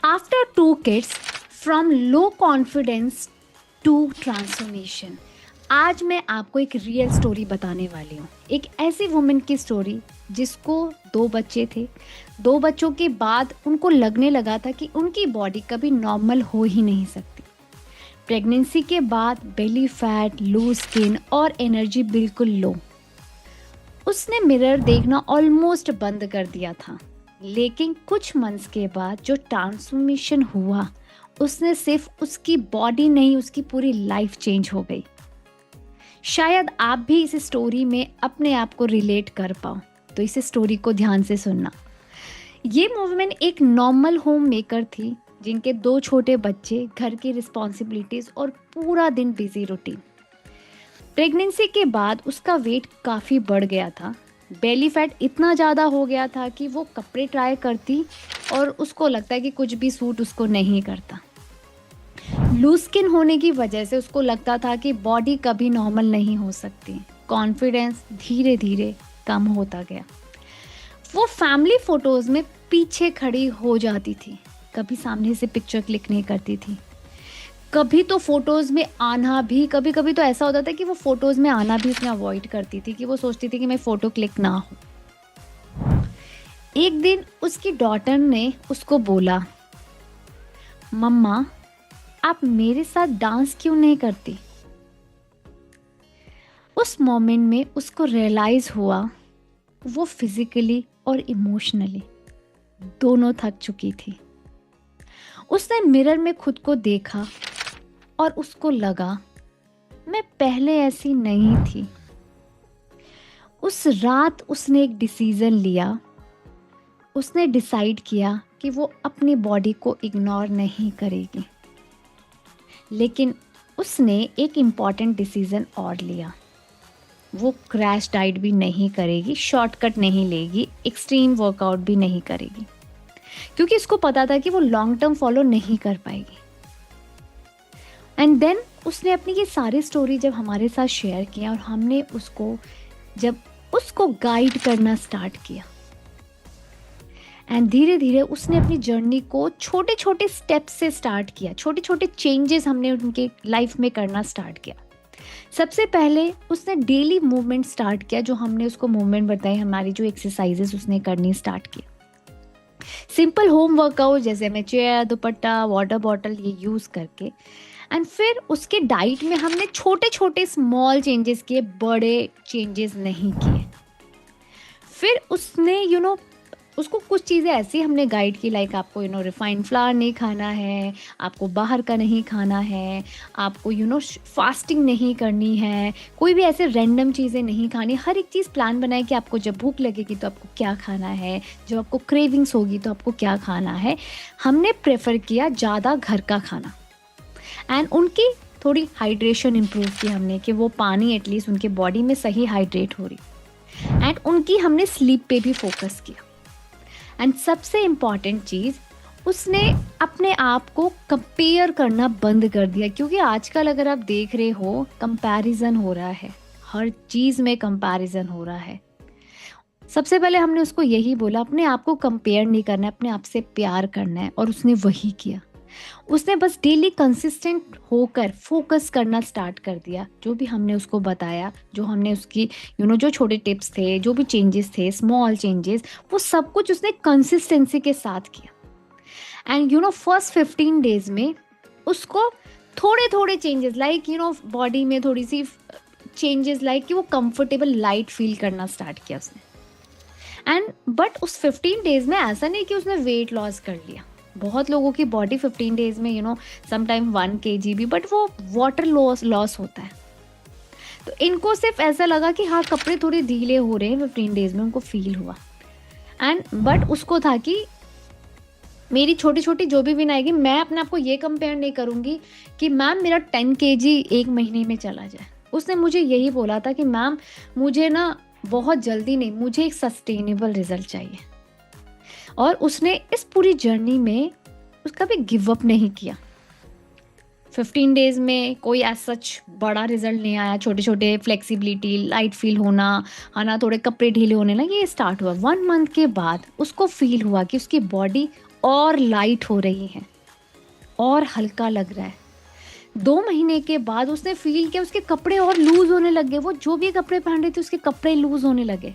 After 2 kids, from low confidence to transformation. आज मैं आपको एक रियल स्टोरी बताने वाली हूँ। एक ऐसी वुमेन की स्टोरी जिसको 2 बच्चे थे। 2 बच्चों के बाद उनको लगने लगा था कि उनकी बॉडी कभी नॉर्मल हो ही नहीं सकती। प्रेगनेंसी के बाद बेली फैट, लूज स्किन और एनर्जी बिल्कुल लो। उसने मिरर देखना ऑलमोस्ट बंद कर दिया था। लेकिन कुछ मंथ्स के बाद जो ट्रांसफॉर्मेशन हुआ, उसने सिर्फ उसकी बॉडी नहीं, उसकी पूरी लाइफ चेंज हो गई। शायद आप भी इस स्टोरी में अपने आप को रिलेट कर पाओ, तो इस स्टोरी को ध्यान से सुनना। ये वुमेन एक नॉर्मल होम मेकर थी, जिनके 2 छोटे बच्चे, घर की रिस्पॉन्सिबिलिटीज और पूरा दिन बिजी रूटीन। प्रेगनेंसी के बाद उसका वेट काफ़ी बढ़ गया था। बेली फैट इतना ज़्यादा हो गया था कि वो कपड़े ट्राई करती और उसको लगता है कि कुछ भी सूट उसको नहीं करता। लूज स्किन होने की वजह से उसको लगता था कि बॉडी कभी नॉर्मल नहीं हो सकती। कॉन्फिडेंस धीरे धीरे कम होता गया। वो फैमिली फोटोज़ में पीछे खड़ी हो जाती थी, कभी सामने से पिक्चर क्लिक नहीं करती थी। कभी तो फोटोज़ में आना भी, कभी कभी तो ऐसा होता था कि वो फोटोज़ में आना भी उसने अवॉइड करती थी, कि वो सोचती थी कि मैं फ़ोटो क्लिक ना हो। एक दिन उसकी डॉटर ने उसको बोला, मम्मा आप मेरे साथ डांस क्यों नहीं करती? उस मोमेंट में उसको रियलाइज़ हुआ वो फिजिकली और इमोशनली दोनों थक चुकी थी। उसने मिरर में खुद को देखा और उसको लगा, मैं पहले ऐसी नहीं थी। उस रात उसने एक डिसीज़न लिया। उसने डिसाइड किया कि वो अपनी बॉडी को इग्नोर नहीं करेगी। लेकिन उसने एक इम्पॉर्टेंट डिसीज़न और लिया। वो क्रैश डाइट भी नहीं करेगी, शॉर्टकट नहीं लेगी, एक्सट्रीम वर्कआउट भी नहीं करेगी, क्योंकि उसको पता था कि वो लॉन्ग टर्म फॉलो नहीं कर पाएगी। एंड देन उसने अपनी ये सारी स्टोरी जब हमारे साथ शेयर किया और हमने उसको गाइड करना स्टार्ट किया, एंड धीरे धीरे उसने अपनी जर्नी को छोटे छोटे स्टेप्स से स्टार्ट किया। छोटे छोटे चेंजेस हमने उनके लाइफ में करना स्टार्ट किया। सबसे पहले उसने डेली मूवमेंट स्टार्ट किया, जो हमने उसको मूवमेंट बताई, हमारी जो एक्सरसाइजेस उसने करनी स्टार्ट किया। सिंपल होम वर्कआउट जैसे मैं चेयर, दुपट्टा, वाटर बॉटल ये यूज़ करके। एंड फिर उसके डाइट में हमने छोटे छोटे स्मॉल चेंजेस किए, बड़े चेंजेस नहीं किए। फिर उसने उसको कुछ चीज़ें ऐसी हमने गाइड की, लाइक आपको रिफाइंड फ्लावर नहीं खाना है, आपको बाहर का नहीं खाना है, आपको फास्टिंग नहीं करनी है, कोई भी ऐसे रैंडम चीज़ें नहीं खानी। हर एक चीज़ प्लान बनाए कि आपको जब भूख लगेगी तो आपको क्या खाना है, जब आपको क्रेविंग्स होगी तो आपको क्या खाना है। हमने प्रेफर किया ज़्यादा घर का खाना। एंड उनकी थोड़ी हाइड्रेशन इम्प्रूव की हमने, कि वो पानी एटलीस्ट उनके बॉडी में सही हाइड्रेट हो रही। एंड उनकी हमने स्लीप पे भी फोकस किया। एंड सबसे इम्पॉर्टेंट चीज़, उसने अपने आप को कंपेयर करना बंद कर दिया, क्योंकि आजकल अगर आप देख रहे हो कंपैरिजन हो रहा है, हर चीज़ में कंपैरिजन हो रहा है। सबसे पहले हमने उसको यही बोला, अपने आप को कंपेयर नहीं करना है, अपने आप से प्यार करना है, और उसने वही किया। उसने बस डेली कंसिस्टेंट होकर फोकस करना स्टार्ट कर दिया। जो भी हमने उसको बताया, जो हमने उसकी जो छोटे टिप्स थे, जो भी चेंजेस थे, स्मॉल चेंजेस, वो सब कुछ उसने कंसिस्टेंसी के साथ किया। एंड फर्स्ट 15 डेज में उसको थोड़े थोड़े चेंजेस, लाइक बॉडी में थोड़ी सी चेंजेस, लाइक कि वो कंफर्टेबल लाइट फील करना स्टार्ट किया उसने। एंड बट उस 15 डेज में ऐसा नहीं कि उसने वेट लॉस कर लिया। बहुत लोगों की बॉडी 15 डेज में समटाइम 1 kg भी, बट वो वाटर लॉस होता है। तो इनको सिर्फ ऐसा लगा कि हाँ, कपड़े थोड़े ढीले हो रहे हैं 15 डेज में, उनको फील हुआ। एंड बट उसको था कि मेरी छोटी छोटी जो भी विन आएगी, मैं अपने आप को ये कंपेयर नहीं करूँगी कि मैम मेरा 10 kg एक महीने में चला जाए। उसने मुझे यही बोला था कि मैम मुझे बहुत जल्दी नहीं, मुझे एक सस्टेनेबल रिजल्ट चाहिए। और उसने इस पूरी जर्नी में उसका भी गिव अप नहीं किया। 15 डेज में कोई एज सच बड़ा रिजल्ट नहीं आया। छोटे छोटे फ्लेक्सिबिलिटी, लाइट फील होना, है ना, थोड़े कपड़े ढीले होने लगे, ये स्टार्ट हुआ। 1 मंथ के बाद उसको फील हुआ कि उसकी बॉडी और लाइट हो रही हैं और हल्का लग रहा है। 2 महीने के बाद उसने फील किया उसके कपड़े और लूज होने लगे, वो जो भी कपड़े पहन रही थी उसके कपड़े लूज होने लगे।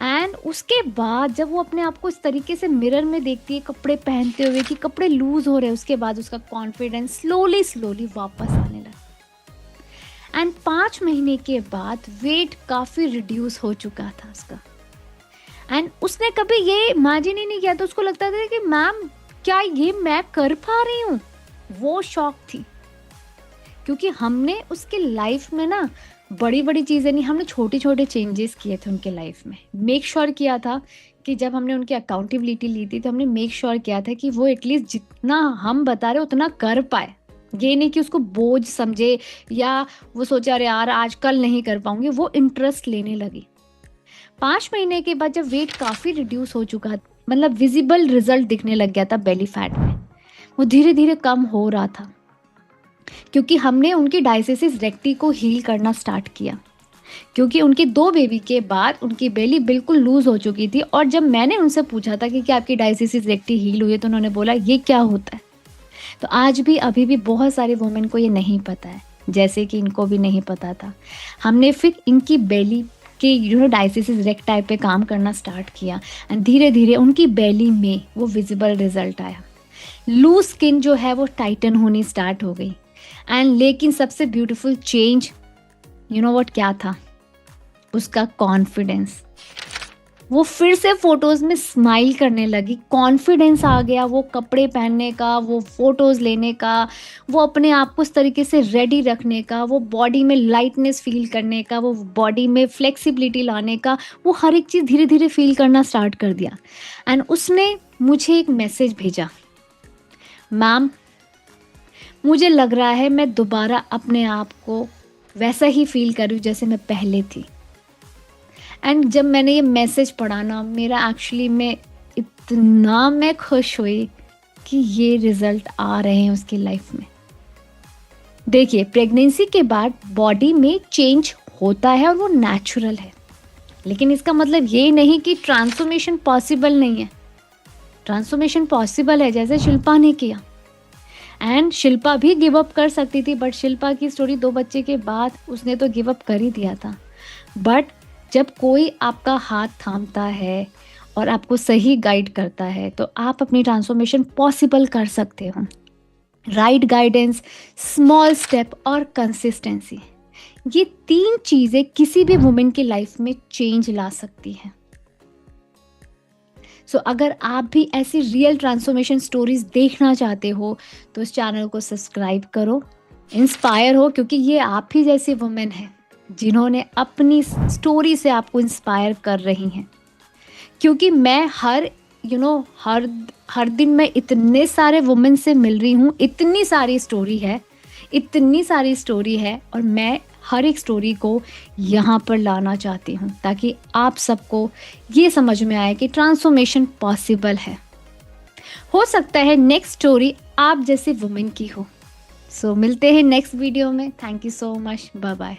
एंड उसके बाद जब वो अपने आप को इस तरीके से मिरर में देखती है कपड़े पहनते हुए कि कपड़े लूज हो रहे हैं, उसके बाद उसका कॉन्फिडेंस स्लोली वापस आने लगा। एंड 5 महीने के बाद वेट काफ़ी रिड्यूस हो चुका था उसका। एंड उसने कभी ये इमेजिन ही नहीं किया था, उसको लगता था कि मैम क्या ये मैं कर पा रही हूँ। वो शॉक थी, क्योंकि हमने उसके लाइफ में ना बड़ी बड़ी चीज़ें नहीं, हमने छोटे छोटे चेंजेस किए थे उनके लाइफ में। मेक श्योर किया था कि जब हमने उनकी अकाउंटेबिलिटी ली थी तो हमने मेक श्योर किया था कि वो एटलीस्ट जितना हम बता रहे उतना कर पाए। ये नहीं कि उसको बोझ समझे या वो सोचा अरे यार आजकल नहीं कर पाऊंगी, वो इंटरेस्ट लेने लगी। 5 महीने के बाद जब वेट काफ़ी रिड्यूस हो चुका, मतलब विजिबल रिजल्ट दिखने लग गया था बेली फैट में, वो धीरे धीरे कम हो रहा था, क्योंकि हमने उनकी डायसिसिस रेक्टी को हील करना स्टार्ट किया। क्योंकि उनके 2 बेबी के बाद उनकी बेली बिल्कुल लूज हो चुकी थी। और जब मैंने उनसे पूछा था कि क्या आपकी डायसिसिस रेक्टी हील हुई है, तो उन्होंने बोला ये क्या होता है। तो आज भी अभी भी बहुत सारे वुमेन को ये नहीं पता है, जैसे कि इनको भी नहीं पता था। हमने फिर इनकी बेली के डायसिसिस रेक्टाई पे काम करना स्टार्ट किया एंड धीरे धीरे उनकी बेली में वो विजिबल रिजल्ट आया। लूज स्किन जो है वो टाइटन होनी स्टार्ट हो गई। एंड लेकिन सबसे ब्यूटीफुल चेंज व्हाट क्या था, उसका कॉन्फिडेंस। वो फिर से फोटोज में स्माइल करने लगी, कॉन्फिडेंस आ गया वो कपड़े पहनने का, वो फोटोज लेने का, वो अपने आप को उस तरीके से रेडी रखने का, वो बॉडी में लाइटनेस फील करने का, वो बॉडी में फ्लेक्सिबिलिटी लाने का, वो हर एक चीज़ धीरे धीरे फील करना स्टार्ट कर दिया। एंड उसने मुझे एक मैसेज भेजा, मैम मुझे लग रहा है मैं दोबारा अपने आप को वैसा ही फील कर रही हूँ जैसे मैं पहले थी। एंड जब मैंने ये मैसेज पढ़ा ना, मेरा एक्चुअली में इतना मैं खुश हुई कि ये रिजल्ट आ रहे हैं उसकी लाइफ में। देखिए, प्रेगनेंसी के बाद बॉडी में चेंज होता है और वो नेचुरल है, लेकिन इसका मतलब ये नहीं कि ट्रांसफॉर्मेशन पॉसिबल नहीं है। ट्रांसफॉर्मेशन पॉसिबल है, जैसे शिल्पा ने किया। एंड शिल्पा भी गिव अप कर सकती थी, बट शिल्पा की स्टोरी 2 बच्चे के बाद उसने तो गिव अप कर ही दिया था। बट जब कोई आपका हाथ थामता है और आपको सही गाइड करता है तो आप अपनी ट्रांसफॉर्मेशन पॉसिबल कर सकते हो। राइट गाइडेंस, स्मॉल स्टेप और कंसिस्टेंसी, ये 3 चीज़ें किसी भी वुमेन की लाइफ में चेंज ला सकती हैं। सो अगर आप भी ऐसी रियल ट्रांसफॉर्मेशन स्टोरीज देखना चाहते हो तो इस चैनल को सब्सक्राइब करो, इंस्पायर हो, क्योंकि ये आप ही जैसी वुमेन है जिन्होंने अपनी स्टोरी से आपको इंस्पायर कर रही हैं। क्योंकि मैं हर दिन मैं इतने सारे वुमेन से मिल रही हूँ, इतनी सारी स्टोरी है और मैं हर एक स्टोरी को यहाँ पर लाना चाहती हूँ ताकि आप सबको ये समझ में आए कि ट्रांसफॉर्मेशन पॉसिबल है। हो सकता है नेक्स्ट स्टोरी आप जैसे वुमेन की हो। सो मिलते हैं नेक्स्ट वीडियो में। Thank you so much, bye bye.